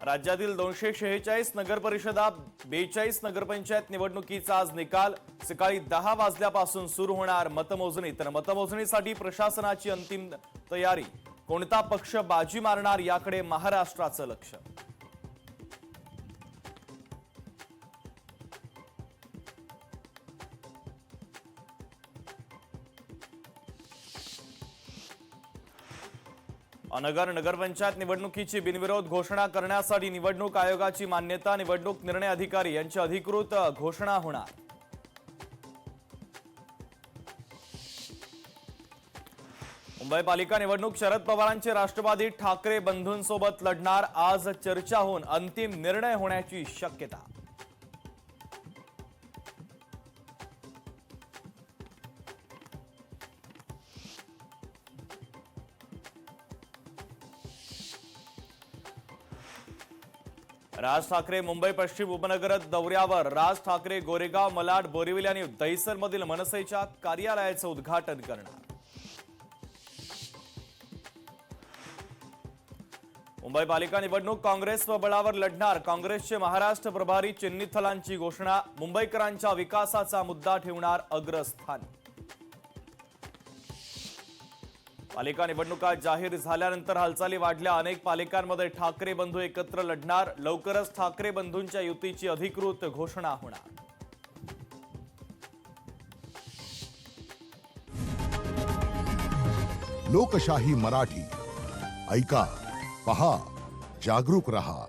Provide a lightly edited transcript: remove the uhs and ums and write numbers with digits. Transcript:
राज्यातील 246 नगरपरिषदा 42 नगरपंचायत निवडणुकीचा आज निकाल सकाळी 10 वाजल्यापासून सुरू होणार मतमोजणी। तर मतमोजणीसाठी प्रशासनाची अंतिम तयारी, कोणता पक्ष बाजी मारणार याकडे महाराष्ट्राचं लक्ष। नगरपंचायत निवडणुकीची बिनविरोध घोषणा करण्यासाठी निवडणूक आयोगाची मान्यता, निवडणूक निर्णय अधिकारी यांची अधिकृत घोषणा होणार। मुंबई पालिका निवडणूक शरद पवारांचे राष्ट्रवादी ठाकरे बंधूंसोबत लढणार, आज चर्चा होऊन अंतिम निर्णय होण्याची शक्यता। राज ठाकरे मुंबई पश्चिम उपनगर दौऱ्यावर। राज ठाकरे गोरेगाव, मलाड, बोरिवली आणि दहिसरमधील मनसेच्या कार्यालयाचं उद्घाटन करणार। मुंबई पालिका निवडणूक काँग्रेस बळावर लढणार, काँग्रेसचे महाराष्ट्र प्रभारी चिन्नीथलांची घोषणा। मुंबईकरांच्या विकासाचा मुद्दा ठेवणार अग्रस्थानी। पालिका निवडणुका जाहीर झाल्यानंतर हालचाली वाढल्या, अनेक पालिकांमध्ये ठाकरे बंधू एकत्र लढणार, लवकरच ठाकरे बंधूंच्या युतीची अधिकृत घोषणा होणार। लोकशाही मराठी ऐका, पहा, जागरूक रहा।